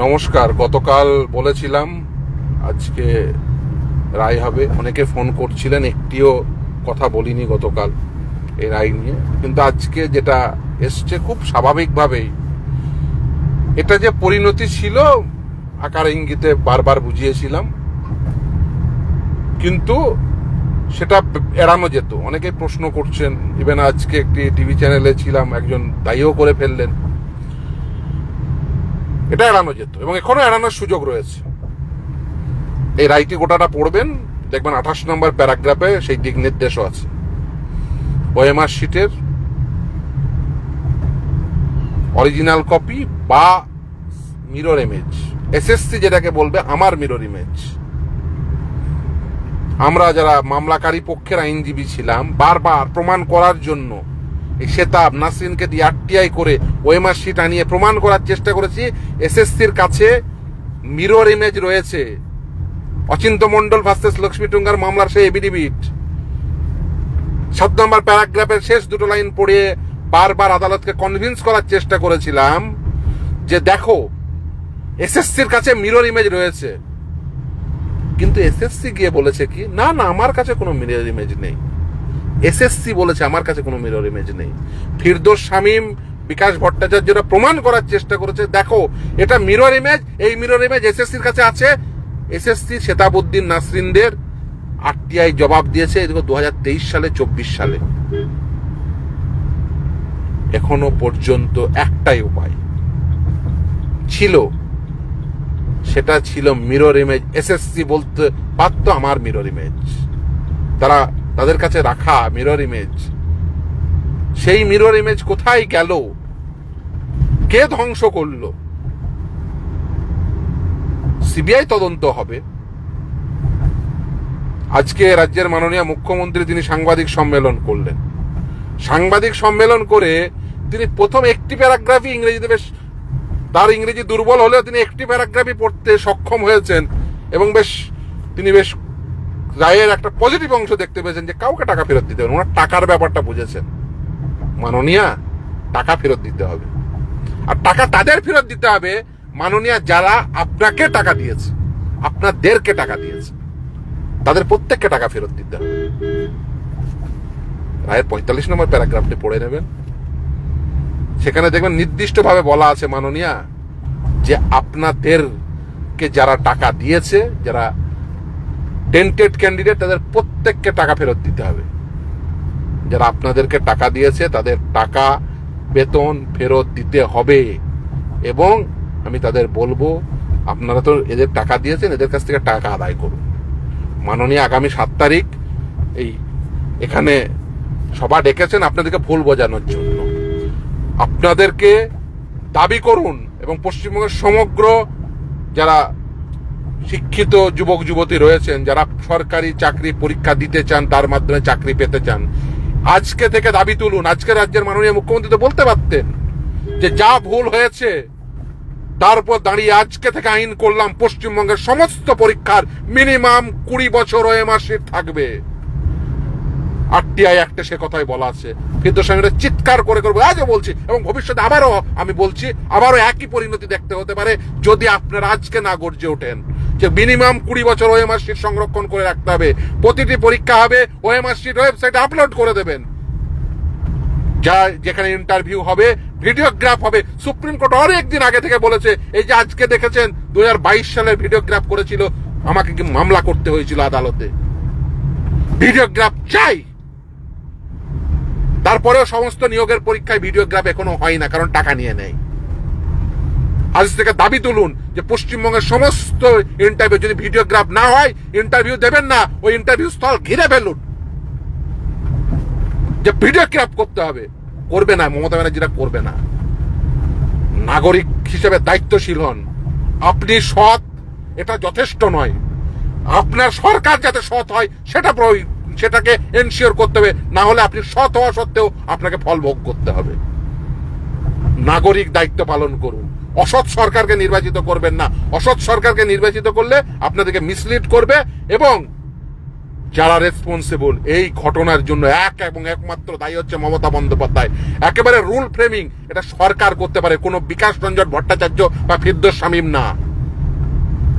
নমস্কার। গতকাল বলেছিলাম আজকে রায় হবে। অনেকে ফোন করছিলেন, একটিও কথা বলিনি গতকাল এই রায় নিয়ে, কিন্তু আজকে যেটা এসছে খুব স্বাভাবিকভাবেই এটা যে পরিণতি ছিল আকার ইঙ্গিতে বারবার বুঝিয়েছিলাম, কিন্তু সেটা এড়ানো যেত। অনেকেই প্রশ্ন করছেন, ইভেন আজকে একটি টিভি চ্যানেলে ছিলাম, একজন দায়ীও করে ফেললেন। এটা এড়ানো যেত এবং এখনো এড়ানোর সুযোগ রয়েছে। এই রায়টি গোটাটা পড়বেন, দেখবেন 28 নম্বর প্যারাগ্রাফে সেই দিক নির্দেশও আছে। ওএমআর শিটের অরিজিনাল কপি বা মিরর ইমেজ, এসএসসি যেটাকে বলবে আমার মিরর ইমেজ। আমরা যারা মামলাকারী পক্ষের আইনজীবী ছিলাম, বারবার প্রমাণ করার জন্য এই শেতাব নাসরিনকে দিয়ে আরটিআই করে ওএমআর শিট আনিয়ে প্রমাণ করার চেষ্টা করেছি এসএসসির কাছে মিরর ইমেজ রয়েছে। অচিন্ত মন্ডল ভার্সেস লক্ষ্মী টুঙ্গার মামলার সেই এফিডেভিট 7 নম্বর প্যারাগ্রাফের শেষ দুটো লাইন পড়ে বারবার আদালতকে কনভিন্স করার চেষ্টা করেছিলাম যে দেখো এসএসসির কাছে মিরর ইমেজ রয়েছে, কিন্তু এসএসসি গিয়ে বলেছে কি না না আমার কাছে কোনো মিরর ইমেজ নেই। এসএসসি বলেছে আমার কাছে কোনো মিরর ইমেজ নেই। ফিরদৌস শামীম, বিকাশ ভট্টাচার্যরা প্রমাণ করার চেষ্টা করেছে দেখো এটা মিরর ইমেজ, এই মিরর ইমেজ এসএসসির কাছে আছে। এসএসসি শেতাবউদ্দিন নাসরিনদের আরটিআই জবাব দিয়েছে 2023 সালে 24 সালে। এখনো পর্যন্ত একটাই উপায় ছিল, সেটা ছিল মিরর ইমেজ। এসএসসি বলতে পারতো আমার মিরর ইমেজ, তাদের কাছে রাখা মিরর ইমেজ। সেই মিরর ইমেজ কোথায় গেল, কে ধ্বংস করলো? সিবিআই তদন্ত হবে। আজকে রাজ্যের মাননীয় মুখ্যমন্ত্রী তিনি সাংবাদিক সম্মেলন করলেন। সাংবাদিক সম্মেলন করে তিনি প্রথম একটি প্যারাগ্রাফি ইংরেজিতে, বেশ তার ইংরেজি দুর্বল হলেও তিনি একটি প্যারাগ্রাফি পড়তে সক্ষম হয়েছেন এবং তিনি বেশ রায়ের একটা পজিটিভ অংশ দেখতে পেয়েছেন যে কাউকে টাকা ফেরত দিতে হবে। ওনার টাকার ব্যাপারটা বুঝেছেন। মাননীয়া, টাকা ফেরত দিতে হবে, আর টাকা তাদের ফেরত দিতে হবে মাননীয়া যারা আপনাকে টাকা দিয়েছে, আপনাদেরকে টাকা দিয়েছে, তাদের প্রত্যেককে টাকা ফেরত দিতে হবে। রায়ের 45 নম্বর প্যারাগ্রাফটি পড়ে নেবেন, সেখানে দেখবেন নির্দিষ্টভাবে বলা আছে মাননীয়া যে আপনাদেরকে যারা টাকা দিয়েছে, যারা টেন্টেড ক্যান্ডিডেট, তাদের প্রত্যেককে টাকা ফেরত দিতে হবে। যারা আপনাদেরকে টাকা দিয়েছে তাদের টাকা বেতন ফেরত দিতে হবে এবং আমি তাদের বলবো আপনারা তো এদের টাকা দিয়েছেন, এদের কাছ থেকে টাকা আদায় করুন। মাননীয় আগামী 7 তারিখ এখানে সভা ডেকেছেন আপনাদেরকে ভুল বোঝানোর জন্য। আপনাদেরকে দাবি করুন এবং পশ্চিমবঙ্গের সমগ্র যারা শিক্ষিত যুবক যুবতী রয়েছেন, যারা সরকারি চাকরি পরীক্ষা দিতে চান, তার মাধ্যমে চাকরি পেতে চান, আজকে থেকে দাবি তুলুন। আজকে রাজ্যের মাননীয় মুখ্যমন্ত্রী তো বলতে পারতেন যে যা ভুল হয়েছে তারপর দাঁড়িয়ে আজকে থেকে আইন করলাম পশ্চিমবঙ্গের সমস্ত পরীক্ষার মিনিমাম 20 বছর ওএমআর শিট থাকবে। আরটিআই অ্যাক্টে সে কথাই বলা আছে। ফিরদৌস শামীমরা চিৎকার করে করবো, আজও বলছি এবং ভবিষ্যতে আবারও আমি বলছি, আবারও একই পরিণতি দেখতে হতে পারে যদি আপনারা আজকে না গর্জে ওঠেন যে মিনিমাম 20 বছর ওএমআর শিট সংরক্ষণ করে রাখতে হবে। প্রতিটি পরীক্ষা হবে, ওএমআর শিট ওয়েবসাইটে আপলোড করে দেবেন। যেখানে ইন্টারভিউ হবে, ভিডিওগ্রাফ হবে। সুপ্রিম কোর্ট অনেকদিন আগে থেকে বলেছে, এই যে আজকে দেখেছেন 2022 সালের ভিডিওগ্রাফ করেছিল, আমাকে কি মামলা করতে হয়েছিল আদালতে। ভিডিওগ্রাফ চাই। তারপরেও সমস্ত নিয়োগের পরীক্ষায় ভিডিওগ্রাফ এখনো হয় না, কারণ টাকা নিয়ে নেয়। আজ থেকে দাবি তুলুন যে পশ্চিমবঙ্গের সমস্ত ইন্টারভিউ যদি ভিডিওগ্রাফ না হয়, ইন্টারভিউ দেবেন না, ওই ইন্টারভিউ স্থল ঘিরে ফেলুন। যে ভিডিওগ্রাফ করতে হবে, করবে না মমতা ব্যানার্জিরা, করবে না। নাগরিক হিসেবে দায়িত্বশীল হন। আপনি সৎ, এটা যথেষ্ট নয়। আপনার সরকার যাতে সৎ হয় সেটাকে এনশিওর করতে হবে, না হলে আপনি সৎ হওয়া সত্ত্বেও আপনাকে ফল ভোগ করতে হবে। নাগরিক দায়িত্ব পালন করুন। অসৎ সরকারকে নির্বাচিত করবেন না। অসৎ সরকারকে নির্বাচিত করলে আপনাদেরকে মিসলিড করবে এবং যারা রেসপন্সিবল এই ঘটনার জন্য এক এবং একমাত্র দায়ী হচ্ছে মমতা বন্দ্যোপাধ্যায়। একেবারে রুল ফ্রেমিং এটা সরকার করতে পারে, কোনো বিকাশ রঞ্জন ভট্টাচার্য বা ফিরদৌস শামীম না।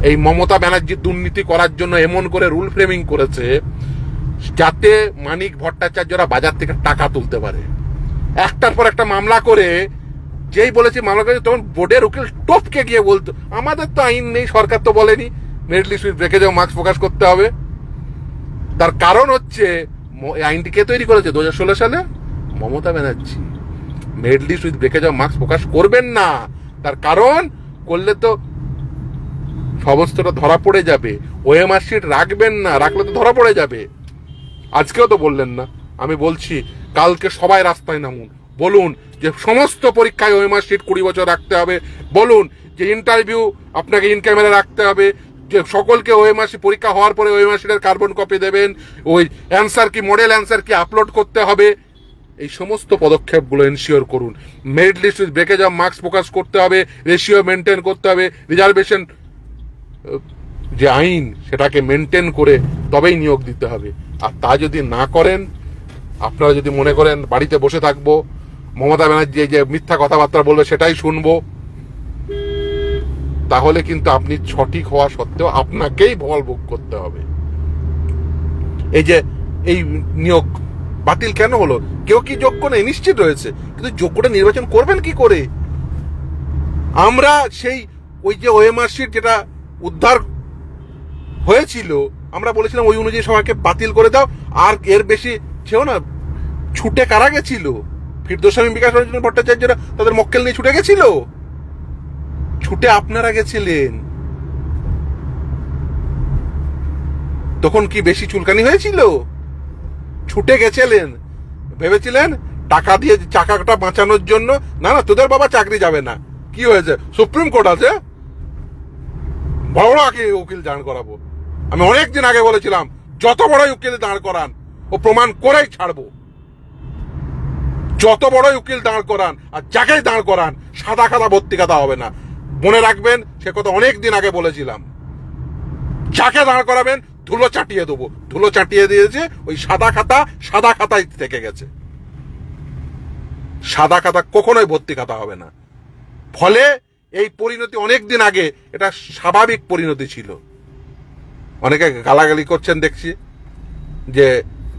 এই মমতা ব্যানার্জি দুর্নীতি করার জন্য এমন করে রুল ফ্রেমিং করেছে যাতে মানিক ভট্টাচার্যরা বাজার থেকে টাকা তুলতে পারে। একটার পর একটা মামলা করে, যেই বলেছে মামলা করে তখন বোর্ডের উকিল টপকে গিয়ে বলতো আমাদের তো আইন নেই, সরকার তো বলেনি merit list with breakage of marks প্রকাশ করতে হবে। তার কারণ হচ্ছে আইনটি কে তৈরি করেছে 2016 সালে? Mamata Banerjee. Merit list with breakage of marks প্রকাশ করবেন না, তার কারণ করলে তো সমস্তটা ধরা পড়ে যাবে। ওএমআর শিট রাখবেন না, রাখলে তো ধরা পড়ে যাবে। আজকেও তো বললেন না, আমি বলছি কালকে সবাই রাস্তায় নামুন, বলুন যে সমস্ত পরীক্ষায় ওএমআর শিট 20 বছর রাখতে হবে, বলুন যে ইন্টারভিউ আপনাকে ইন ক্যামেরা রাখতে হবে, যে সকলকে ওএমআর শিট পরীক্ষা হওয়ার পরে ওএমআর শিটের কার্বন কপি দেবেন, ওই অ্যান্সার কি মডেল অ্যান্সার কি আপলোড করতে হবে। এই সমস্ত পদক্ষেপগুলো এনশিওর করুন। Merit list with breakage of marks প্রকাশ করতে হবে, রেশিও মেনটেন করতে হবে, রিজার্ভেশন যে আইন সেটাকে মেনটেন করে তবেই নিয়োগ দিতে হবে। আর তা যদি না করেন, আপনারা যদি মনে করেন বাড়িতে বসে থাকবো, মমতা ব্যানার্জি যে মিথ্যা কথাবার্তা বলবে সেটাই শুনবো, তাহলে কিন্তু আপনি সঠিক হওয়া সত্ত্বেও আপনাকেই ভোগ করতে হবে। এই যে এই নিয়োগ বাতিল কেন হলো? কেউ কি যোগ্য নেই? নিশ্চিত রয়েছে, কিন্তু যোগ্যটা নির্বাচন করবেন কি করে? আমরা সেই ওই যে ওএমআর শিট যেটা উদ্ধার হয়েছিল, আমরা বলেছিলাম ওই অনুযায়ী সবাইকে বাতিল করে দাও। আর এর বেশি ছিল না। ছুটে কারা গেছিল? ফিরদৌস শামীম, বিকাশ রঞ্জন ভট্টাচার্যরা তাদের মক্কেল নিয়ে ছুটে গেছিল? ছুটে আপনারা গেছিলেন। তখন কি বেশি চুলকানি হয়েছিল? ছুটে গেছিলেন, ভেবেছিলেন টাকা দিয়ে চাকাটা বাঁচানোর জন্য। না না, তোদের বাবা চাকরি যাবে না। কি হয়েছে? সুপ্রিম কোর্ট আছে, বড় বড় উকিল দাঁড় করাবো। আমি অনেকদিন আগে বলেছিলাম যত বড় উকিল দাঁড় করান ও প্রমাণ করেই ছাড়বো। যত বড় উকিল দাঁড় করান আর যাকেই দাঁড় করান, সাদা খাতা ভর্তি খাতা হবে না। মনে রাখবেন, সে কথা অনেকদিন আগে বলেছিলাম। যাকে দাঁড় করাবেন ধুলো চাটিয়ে দেবো। ধুলো চাটিয়ে দিয়েছে, ওই সাদা খাতাই থেকে গেছে। সাদা খাতা কখনোই ভর্তি খাতা হবে না। ফলে এই পরিণতি অনেকদিন আগে, এটা স্বাভাবিক পরিণতি ছিল। অনেকে গালাগালি করছেন দেখছি যে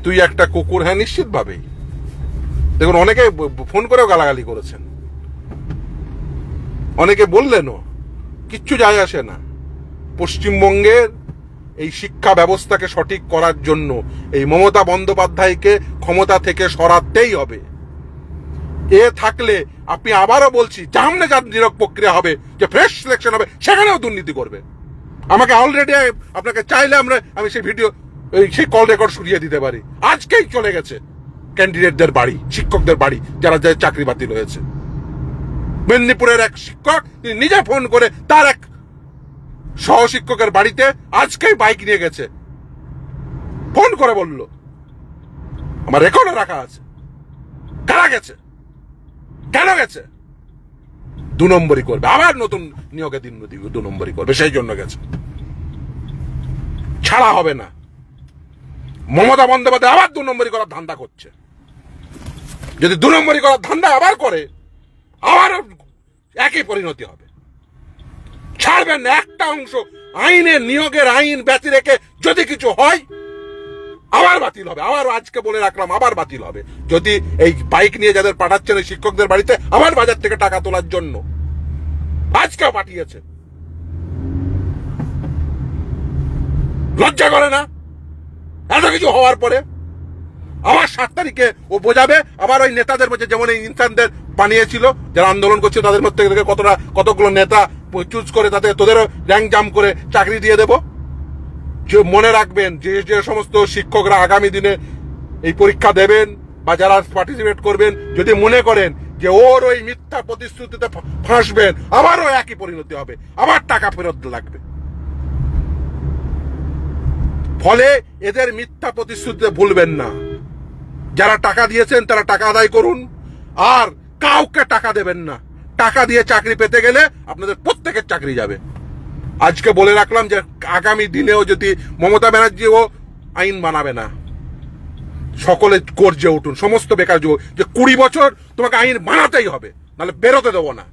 তুই একটা কুকুর। হ্যাঁ, নিশ্চিত ভাবেই। দেখুন, অনেকে ফোন করেও গালাগালি করেছেন, অনেকে বললেনও, কিচ্ছু যায় আসে না। পশ্চিমবঙ্গের এই শিক্ষা ব্যবস্থাকে সঠিক করার জন্য এই মমতা বন্দ্যোপাধ্যায়কে ক্ষমতা থেকে সরাতেই হবে। এ থাকলে আপনি, আবারও বলছি, সামনে যা নিয়োগ প্রক্রিয়া হবে, যে ফ্রেশ সিলেকশন হবে, সেখানেও দুর্নীতি করবে। আমাকে অলরেডি, আপনাকে চাইলে আমি সেই ভিডিও, সেই কল রেকর্ড শুনিয়ে দিতে পারি। আজকেই চলে গেছে ক্যান্ডিডেটদের বাড়ি, শিক্ষকদের বাড়ি, যারা চাকরি বাতিল হয়েছে। মেদিনীপুরের এক শিক্ষক নিজে ফোন করে তার এক সহশিক্ষকের বাড়িতে আজকেই বাইক নিয়ে গেছে, ফোন করে বলল, আমার রেকর্ডে রাখা আছে। কারা গেছে, কেন গেছে? 2 নম্বরই করবে, আবার নতুন নিয়োগে 2 নম্বরই করবে, সেই জন্য গেছে। ছাড়া হবে না। মমতা বন্দ্যোপাধ্যায় আবার 2 নম্বরই করার ধান্দা করছে। যদি 2 নম্বরই করার ধান্দা আবার করে, আবার একই পরিণতি হবে। ছাড়বেন না একটা অংশ। আইনের, নিয়োগের আইন ব্যতি রেখে যদি কিছু হয়, আবার বাতিল হবে। আবার আজকে বলে রাখলাম, আবার বাতিল হবে। যদি এই বাইক নিয়ে যাদের পাঠাচ্ছেন এই শিক্ষকদের বাড়িতে, আবার বাজার থেকে টাকা তোলার জন্য, আজকেও পাঠিয়েছে। লজ্জা করে না? এত কিছু হওয়ার পরে আবার 7 তারিখে ও বোঝাবে, আবার ওই নেতাদের মধ্যে, যেমন এই ইনসানদের বানিয়েছিল, যারা আন্দোলন করছিল, তাদের মধ্যে থেকে কতগুলো নেতা চুজ করে তোদেরও র্যাঙ্ক জাম্প করে চাকরি দিয়ে দেব। যে মনে রাখবেন, যে সমস্ত শিক্ষকরা আগামী দিনে এই পরীক্ষা দেবেন বা যারা পার্টিসিপেট করবেন, যদি মনে করেন যে ওর ওই মিথ্যা প্রতিশ্রুতিতে ফাঁসবেন, আবারও একই পরিণতি হবে, আবার টাকা ফেরত লাগবে। ফলে এদের মিথ্যা প্রতিশ্রুতিতে ভুলবেন না। যারা টাকা দিয়েছেন তারা টাকা আদায় করুন, আর কাউকে টাকা দেবেন না। টাকা দিয়ে চাকরি পেতে গেলে আপনাদের প্রত্যেকের চাকরি যাবে। আজকে বলে রাখলাম যে আগামী দিনেও যদি মমতা ব্যানার্জি ও আইন বানাবে না, সকলে গর্জে উঠুন, সমস্ত বেকার যুবক, যে 20 বছর তোমাকে আইন বানাতেই হবে, নাহলে বেরোতে দেবো না।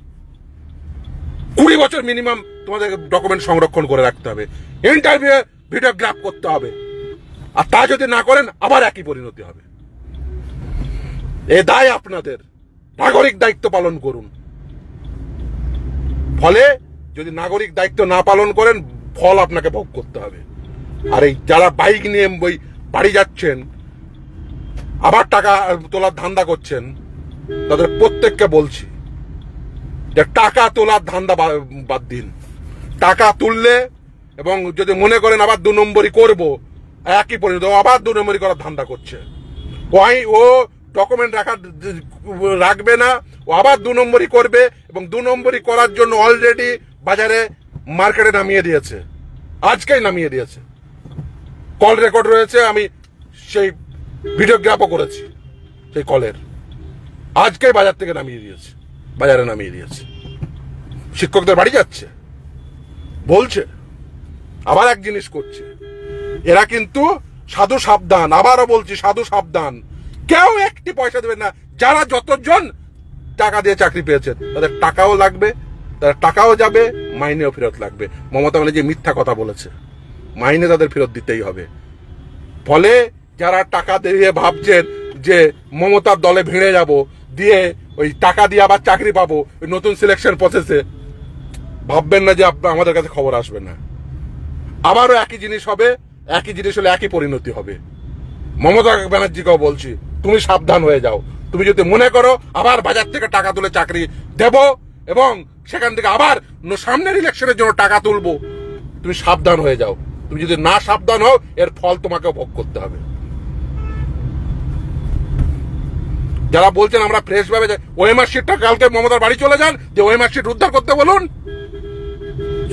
20 বছর মিনিমাম তোমাদের ডকুমেন্ট সংরক্ষণ করে রাখতে হবে, ইন্টারভিউ ভিডিওগ্রাফ করতে হবে, আর তা যদি না করেন আবার একই পরিণতি হবে। এ দায় আপনাদের, নাগরিক দায়িত্ব পালন করুন। ফলে যদি নাগরিক দায়িত্ব না পালন করেন, ফল আপনাকে ভোগ করতে হবে। আর এই যারা বাইক নিয়ে ওই বাড়ি যাচ্ছেন, আবার টাকা তোলার ধান্দা করছেন, তাদের প্রত্যেককে বলছি যে টাকা তোলার ধান্দা বাদ দিন। টাকা তুললে এবং যদি মনে করেন আবার 2 নম্বরই করবো, একই পরিণত, আবার 2 নম্বরই করার ধান্দা করছে। ও ডকুমেন্ট রাখবে না, ও আবার 2 নম্বরই করবে, এবং 2 নম্বরই করার জন্য অলরেডি বাজারে মার্কেটে নামিয়ে দিয়েছে, আজকেই নামিয়ে দিয়েছে। কল রেকর্ড রয়েছে, আমি সেই ভিডিওগ্রাফও করেছি সেই কলের, আজকেই বাজার থেকে নামিয়ে দিয়েছে, বাজারে নামিয়ে দিয়েছে। শিক্ষকদের বাড়ি যাচ্ছে বলছে, আবার এক জিনিস করছে। এরা কিন্তু সাধু সাবধান, আবারও বলছি সাধু সাবধান, কেউ একটি পয়সা দেবেন না। যারা যতজন টাকা দিয়ে চাকরি পেয়েছেন তাদের টাকাও লাগবে, তাদের টাকাও যাবে, মাইনেও ফেরত লাগবে। মমতা ব্যানার্জি যে মিথ্যা কথা বলেছে, মাইনে তাদের ফেরত দিতেই হবে। ফলে যারা টাকা দিয়ে ভাবছেন যে মমতার দলে ভিড়ে যাব, দিয়ে ওই টাকা দিয়ে আবার চাকরি পাবো ওই নতুন সিলেকশন প্রসেসে, ভাববেন না যে আমাদের কাছে খবর আসবে না। আবারও একই জিনিস হবে, একই জিনিস হলে একই পরিণতি হবে। মমতা ব্যানার্জিকেও বলছি, তুমি সাবধান হয়ে যাও। তুমি যদি মনে করো আবার বাজার থেকে টাকা তুলে চাকরি দেব এবং সেখান থেকে আবার সামনের ইলেকশনের জন্য টাকা তুলবো, তুমি সাবধান হয়ে যাও। তুমি যদি না সাবধান হও, এর ফল তোমাকে ভোগ করতে হবে। যারা বলছেন আমরা ফ্রেশ ভাবে ওএমআর শিটটা কালকে মমতার বাড়ি চলে যান, যে ওএমআর শিট উদ্ধার করতে বলুন।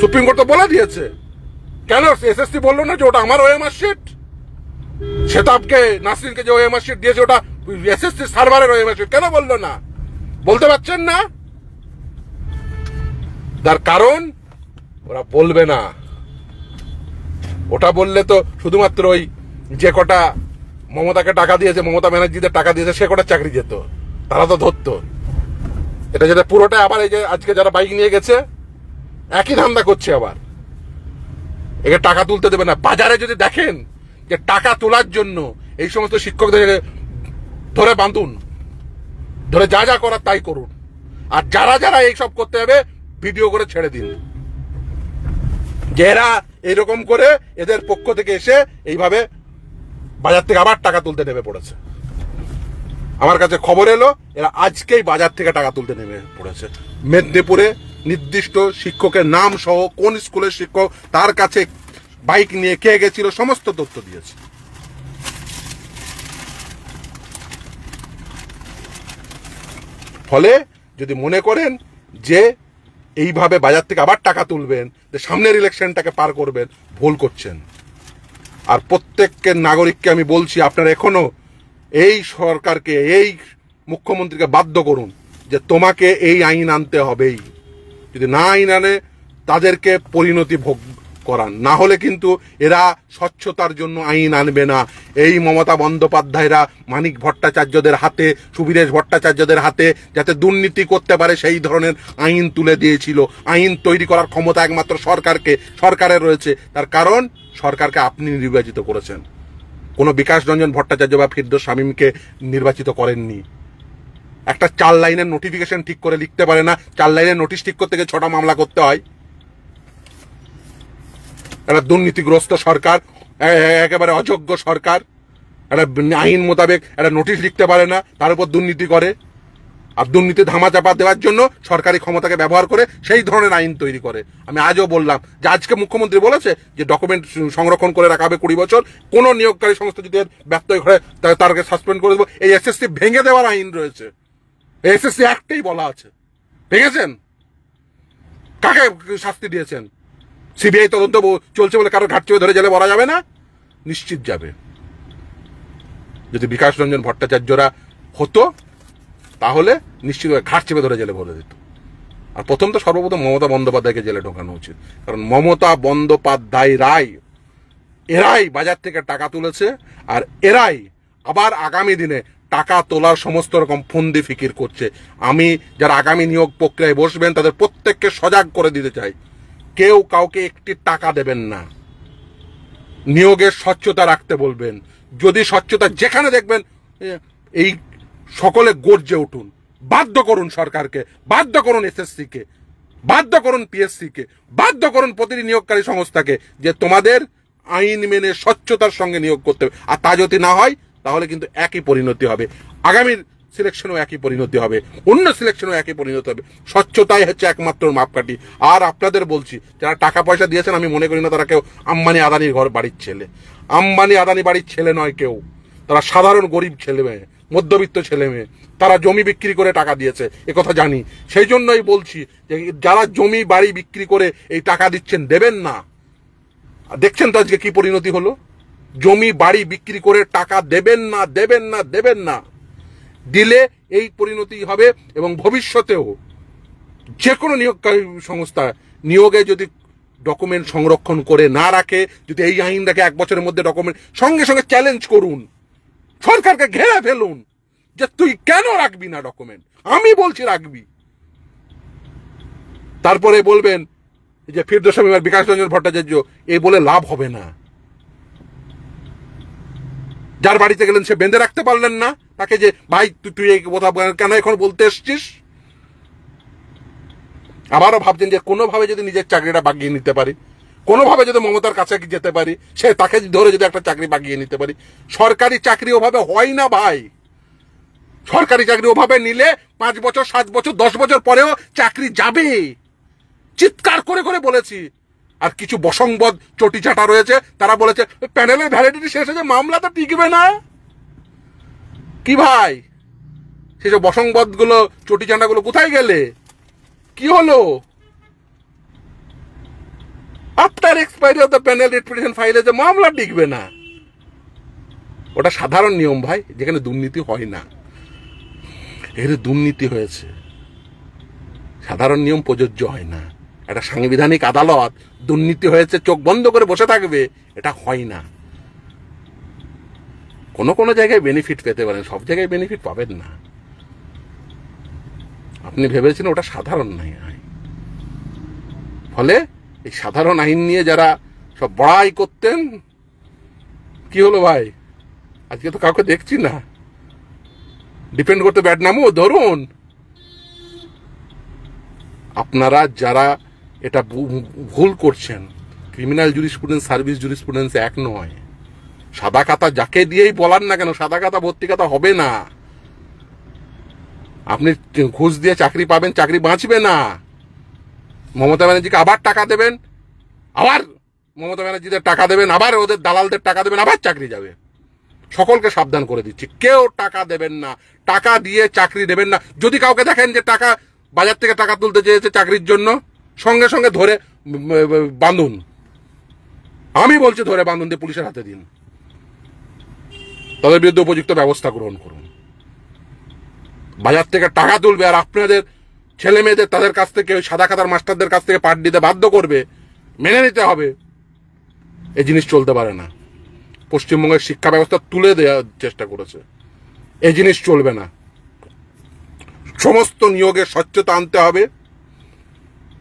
সুপ্রিম কোর্ট তো বলে দিয়েছে, কেন এসএসসি বললো না যে ওটা আমার ওএমআর শিট? শেতাবকে, নাসরিনকে যে ওএমআর শিট দিয়েছে ওটা এসএসসি সার্ভারের ওএমআর শিট, কেন বললো না? বলতে পারছেন না? তার কারণ ওরা বলবে না। ওটা বললে তো শুধুমাত্র ওই যে কটা মমতাকে টাকা দিয়েছে, মমতা ব্যানার্জিদের টাকা দিয়েছে, সে কটা চাকরি যেত, তারা তো ধরতো। এটা যেটা পুরোটা আবার এই যে আজকে যারা বাইক নিয়ে গেছে একই ধান্দা করছে, আবার একে টাকা তুলতে দেবে না। বাজারে যদি দেখেন যে টাকা তোলার জন্য এই সমস্ত শিক্ষকদের ধরে বাঁধুন, ধরে যা যা করার তাই করুন, আর যারা যারা এইসব করতে হবে ভিডিও করে ছেড়ে দিন, যে এরা এইরকম করে এদের পক্ষ থেকে এসে এইভাবে বাজার থেকে আবার টাকা তুলতে নেমে পড়েছে। আমার কাছে খবর এলো এরা আজকেই বাজার থেকে টাকা তুলতে নেমে পড়েছে। মেদিনীপুরে নির্দিষ্ট শিক্ষকের নাম সহ কোন স্কুলের শিক্ষক, তার কাছে বাইক নিয়ে কে গেছিল, সমস্ত তথ্য দিয়েছে। ফলে যদি মনে করেন যে এইভাবে বাজার থেকে আবার টাকা তুলবেন, সামনের ইলেকশনটাকে পার করবেন, ভুল করছেন। আর প্রত্যেকের নাগরিককে আমি বলছি, আপনারা এখনো এই সরকারকে, এই মুখ্যমন্ত্রীকে বাধ্য করুন যে তোমাকে এই আইন আনতে হবেই। যদি না আইন আনে তাদেরকে পরিণতি ভোগ করান, না হলে কিন্তু এরা স্বচ্ছতার জন্য আইন আনবে না। এই মমতা বন্দ্যোপাধ্যায়রা মানিক ভট্টাচার্যদের হাতে, সুবীরেশ ভট্টাচার্যদের হাতে যাতে দুর্নীতি করতে পারে সেই ধরনের আইন তুলে দিয়েছিল। আইন তৈরি করার ক্ষমতা একমাত্র সরকারের রয়েছে। তার কারণ সরকারকে আপনি নির্বাচিত করেছেন, কোনো বিকাশ রঞ্জন ভট্টাচার্য বা ফিরদৌস শামীমকে নির্বাচিত করেননি। একটা 4 লাইনের নোটিফিকেশন ঠিক করে লিখতে পারে না, 4 লাইনের নোটিশ ঠিক করতে গিয়ে 6টা মামলা করতে হয়। একটা দুর্নীতিগ্রস্ত সরকার, একেবারে অযোগ্য সরকার, একটা আইন মোতাবেক একটা নোটিশ লিখতে পারে না, তার উপর দুর্নীতি করে। আর দুর্নীতি ধামাচাপা দেওয়ার জন্য সরকারি ক্ষমতাকে ব্যবহার করে সেই ধরনের আইন তৈরি করে। আমি আজও বললাম যে আজকে মুখ্যমন্ত্রী বলেছে যে ডকুমেন্ট সংরক্ষণ করে রাখা হবে 20 বছর, কোন নিয়োগকারী সংস্থা যদি ব্যর্থ করে তাকে সাসপেন্ড করে দেবো। এই এসএসসি ভেঙে দেওয়ার আইন রয়েছে, এসএসসি অ্যাক্টেই বলা আছে। ভেঙেছেন? কাকে শাস্তি দিয়েছেন? সিবিআই তদন্ত চলছে বলে কারো ঘাট চেপে ধরে জেলে ভরা যাবে না? নিশ্চিত যাবে। যদি বিকাশ রঞ্জন ভট্টাচার্যরা হতো তাহলে নিশ্চিত ঘাট চেপে ধরে জেলে ভরে দিত। আর প্রথম তো সর্বপ্রথম মমতা বন্দ্যোপাধ্যায়কে জেলে ঢোকানো উচিত, কারণ মমতা বন্দ্যোপাধ্যায় রায় এরাই বাজার থেকে টাকা তুলেছে, আর এরাই আবার আগামী দিনে টাকা তোলার সমস্ত রকম ফন্দি ফিকির করছে। আমি যারা আগামী নিয়োগ প্রক্রিয়ায় বসবেন তাদের প্রত্যেককে সজাগ করে দিতে চাই, কেউ কাউকে একটি টাকা দেবেন না। নিয়োগের স্বচ্ছতা রাখতে বলবেন। যদি স্বচ্ছতা যেখানে দেখবেন, এই সকলে গর্জে উঠুন, বাধ্য করুন সরকারকে, বাধ্য করুন এসএসসি কে, বাধ্য করুন পিএসসি কে, বাধ্য করুন প্রতিটি নিয়োগকারী সংস্থাকে যে তোমাদের আইন মেনে স্বচ্ছতার সঙ্গে নিয়োগ করতে হবে। আর তা যদি না হয় তাহলে কিন্তু একই পরিণতি হবে, আগামীর সিলেকশনও একই পরিণতি হবে, অন্য সিলেকশনও একই পরিণতি হবে। স্বচ্ছতাই হচ্ছে একমাত্র মাপকাঠি। আর আপনাদের বলছি, যারা টাকা পয়সা দিয়েছেন, আমি মনে করি না তারা কেউ আম্বানি আদানির ঘর বাড়ির ছেলে। আম্বানি আদানি বাড়ির ছেলে নয় কেউ, তারা সাধারণ গরিব ছেলে মেয়ে, মধ্যবিত্ত ছেলে মেয়ে। তারা জমি বিক্রি করে টাকা দিয়েছে, একথা জানি। সেই জন্যই বলছি যে যারা জমি বাড়ি বিক্রি করে এই টাকা দিচ্ছেন, দেবেন না। দেখছেন তো আজকে কি পরিণতি হলো, জমি বাড়ি বিক্রি করে টাকা দেবেন না, দেবেন না, দেবেন না। দিলে এই পরিণতি হবে। এবং ভবিষ্যতেও যে কোনো নিয়োগকারী সংস্থা নিয়োগে যদি ডকুমেন্ট সংরক্ষণ করে না রাখে, যদি এই আইন রাখে 1 বছরের মধ্যে ডকুমেন্ট, সঙ্গে সঙ্গে চ্যালেঞ্জ করুন, সরকারকে ঘেরে ফেলুন যে তুই কেন রাখবি না ডকুমেন্ট, আমি বলছি রাখবি। তারপরে বলবেন যে ফিরদৌস আর বিকাশ রঞ্জন ভট্টাচার্য, এই বলে লাভ হবে না। যার বাড়িতে গেলেন সে বেঁধে রাখতে পারলেন না তাকে, যে ভাই তুই এই কথা কেন এখন বলতে এসছিস। আবারও ভাবছেন যে কোনোভাবে যদি নিজের চাকরিটা বাগিয়ে নিতে পারি, কোনোভাবে যদি মমতার কাছে যেতে পারি, সে তাকে ধরে যদি একটা চাকরি বাগিয়ে নিতে পারি। সরকারি চাকরি ওভাবে হয় না ভাই। সরকারি চাকরি ওভাবে নিলে 5 বছর 7 বছর 10 বছর পরেও চাকরি যাবে, চিৎকার করে করে বলেছি। আর কিছু বসংবদ চটিচাটা রয়েছে, তারা বলেছে প্যানেলের ভ্যালিডিটি শেষ হয়েছে, মামলা তো টিকবে না। কি ভাই, সেসব বসংবদ গুলো চটিচাটা গুলো কোথায় গেলে, কি হলো? After expiry of the panel repetition ফাইলে যে মামলা টিকবে না, ওটা সাধারণ নিয়ম ভাই, যেখানে দুর্নীতি হয় না। এখানে দুর্নীতি হয়েছে, সাধারণ নিয়ম প্রযোজ্য হয় না। একটা সাংবিধানিক আদালত দুর্নীতি হয়েছে চোখ বন্ধ করে বসে থাকবে, এটা হয় না। কোনো কোনো জায়গায় বেনিফিট পেতে পারেন, সব জায়গায় বেনিফিট পাবেন না। আপনি ভেবেছেন ওটা সাধারণ নাই আইন, ফলে এই সাধারণ আইন নিয়ে যারা সব বড়াই করতেন, কি হলো ভাই, আজকে তো কাউকে দেখছি না। ডিপেন্ড করতে ব্যাড নামও ধরুন। আপনারা যারা এটা ভুল করছেন, ক্রিমিনাল জুরিসপ্রুডেন্স সার্ভিস জুরিসপ্রুডেন্স এক নয়। সাদা খাতা যাকে দিয়েই বলার না কেন, সাদা খাতা ভর্তি খাতা হবে না। আপনি ঘুষ দিয়ে চাকরি পাবেন, চাকরি বাঁচবে না। মমতা ব্যানার্জিকে আবার টাকা দেবেন, আবার মমতা ব্যানার্জিদের টাকা দেবেন, আবার ওদের দালালদের টাকা দেবেন, আবার চাকরি যাবে। সকলকে সাবধান করে দিচ্ছি, কেউ টাকা দেবেন না, টাকা দিয়ে চাকরি দেবেন না। যদি কাউকে দেখেন যে টাকা বাজার থেকে টাকা তুলতে চেয়েছে চাকরির জন্য, সঙ্গে সঙ্গে ধরে বাঁধুন। আমি বলছি ধরে বাঁধুন দিয়ে পুলিশের হাতে দিন, তাদের বিরুদ্ধে উপযুক্ত ব্যবস্থা গ্রহণ করুন। বাজার থেকে টাকা তুলবে আর আপনাদের ছেলে মেয়েদের তাদের কাছ থেকে, ওই সাদা খাতার মাস্টারদের কাছ থেকে পাঠ দিতে বাধ্য করবে, মেনে নিতে হবে। এই জিনিস চলতে পারে না। পশ্চিমবঙ্গের শিক্ষা ব্যবস্থা তুলে দেওয়ার চেষ্টা করেছে, এই জিনিস চলবে না। সমস্ত নিয়োগে স্বচ্ছতা আনতে হবে,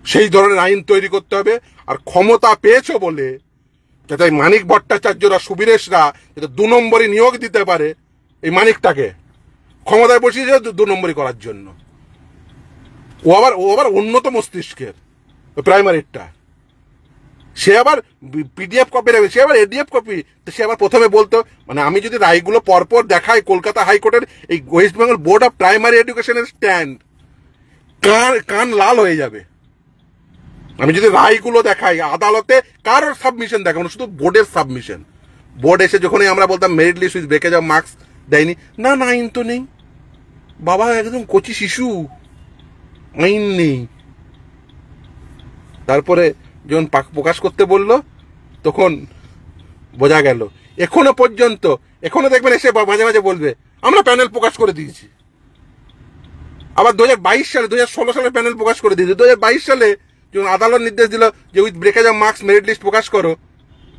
সেই ধরনের আইন তৈরি করতে হবে। আর ক্ষমতা পেয়েছো বলে যাতে মানিক ভট্টাচার্যরা, সুবীরেশরা যাতে 2 নম্বরই নিয়োগ দিতে পারে, এই মানিকটাকে ক্ষমতায় বসিয়েছে 2 নম্বরই করার জন্য। ও আবার উন্নত মস্তিষ্কের, প্রাইমারিটা। সে আবার পিডিএফ কপি রাখবে, সে আবার এডিএফ কপি। সে আবার প্রথমে বলতো, মানে আমি যদি রায়গুলো পরপর দেখাই, কলকাতা হাইকোর্টের এই West Bengal board of primary এডুকেশনের স্ট্যান্ড, কান লাল হয়ে যাবে। আমি যদি রায়গুলো দেখাই, আদালতে কারোর সাবমিশন দেখাবো না, শুধু বোর্ডের সাবমিশন। বোর্ড এসে যখনই আমরা বলতাম merit list with breakage of marks দেয়নি, না না আইন তো নেই বাবা, একদম কচি শিশু, আইন নেই। তারপরে যখন প্রকাশ করতে বললো তখন বোঝা গেল। এখনো পর্যন্ত, এখনো দেখবেন এসে মাঝে মাঝে বলবে আমরা প্যানেল প্রকাশ করে দিয়েছি। আবার 2022 সালে, 2016 সালে প্যানেল প্রকাশ করে দিয়েছে। 2022 সালে যখন আদালত নির্দেশ দিল যে with breakage of marks merit list প্রকাশ করো,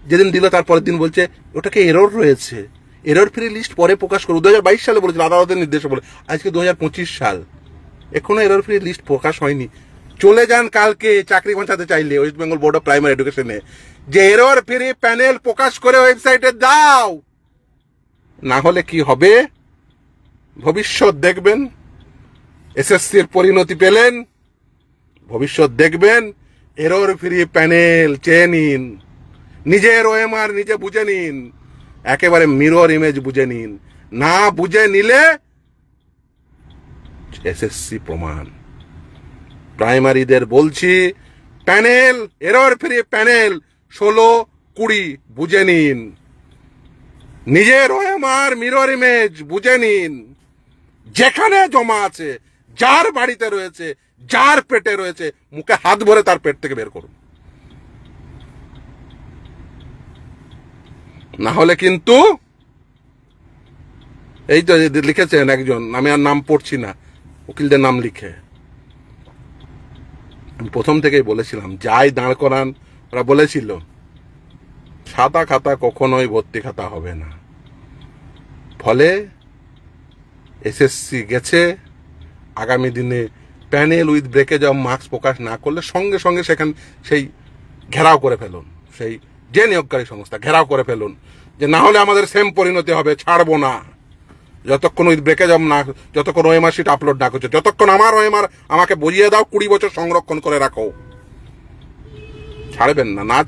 যেদিন দিল তার পরের দিন বলছে ওটাকে এরর রয়েছে, এরর ফ্রি লিস্ট পরে প্রকাশ করবো। 2022 সালে বলেছিল, আদালতের নির্দেশে বলে। আজকে 2025 সাল, এখনো এরর ফ্রি লিস্ট প্রকাশ হয়নি। চলে যান কালকে চাকরি বাঁচাতে চাইলে West Bengal board of primary এডুকেশনে, যে এরর ফ্রি প্যানেল প্রকাশ করে ওয়েবসাইটে দাও, না হলে কি হবে ভবিষ্যৎ দেখবেন। এসএসসির পরিণতি পেলেন, ভবিষ্যৎ দেখবেন। এরর ফ্রি প্যানেল চেয়ে নিন, নিজের ওএমআর নিজে বুঝে নিন, একেবারে মিরর ইমেজ বুঝে নিন। না বুঝে নিলে এসএসসি প্রমাণ। প্রাইমারিদের বলছি, প্যানেল এরর ফ্রি প্যানেল 16-20 বুঝে নিন, নিজের ওএমআর মিরর ইমেজ বুঝে নিন। যেখানে জমা আছে, যার বাড়িতে রয়েছে, যার পেটে রয়েছে, মুখে হাত ভরে তার পেট থেকে বের করুন। না হলে কিন্তু এই তো লিখেছেন একজন, আমি আর নাম পড়ছি না, উকিলদের নাম লিখে। আমি প্রথম থেকেই বলেছিলাম, যাই দাঁড় করান, ওরা বলেছিল সাদা খাতা কখনোই ভর্তি খাতা হবে না। ফলে এসএসসি গেছে, আগামী দিনে panel with breakage of marks প্রকাশ না করলে সঙ্গে সঙ্গে সেখানে সেই ঘেরাও করে ফেলুন, সেই যে নিয়োগকারী সংস্থা ঘেরাও করে ফেলুন, যে না হলে আমাদের সেম পরিণতি হবে, ছাড়বো না যতক্ষণ উইথ ব্রেকেজ অফ না, যতক্ষণ ওএমআর শিট আপলোড না করছে, যতক্ষণ আমার ওএমআর আমাকে বুঝিয়ে দাও, 20 বছর সংরক্ষণ করে রাখো। ছাড়বেন না, না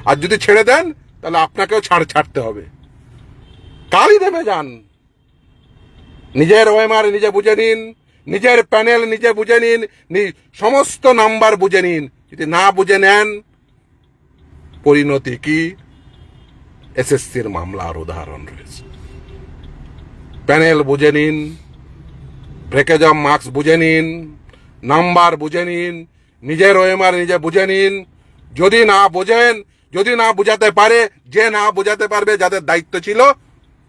আর যদি ছেড়ে দেন তাহলে আপনাকেও ছাড়তে হবে। কালই দেবে যান, নিজের ওএমআর নিজে বুঝে নিন, নিজের প্যানেল নিজে বুঝে নিন, সমস্ত নাম্বার বুঝে নিন। যদি না বুঝে নেন, পরিণতি কি? এসএসসির মামলার উদাহরণ রয়েছে। প্যানেল বুঝে নিন, ব্রেকেজ অফ মার্কস বুঝে নিন, নাম্বার বুঝে নিন, নিজের ওএমআর নিজে বুঝে নিন। যদি না বোঝেন, যদি না বুঝাতে পারে, যে না বুঝাতে পারবে, যাদের দায়িত্ব ছিল,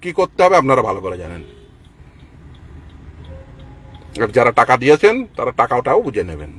কি করতে হবে আপনারা ভালো করে জানেন। যারা টাকা দিয়েছেন তারা টাকাটাও বুঝে নেবেন।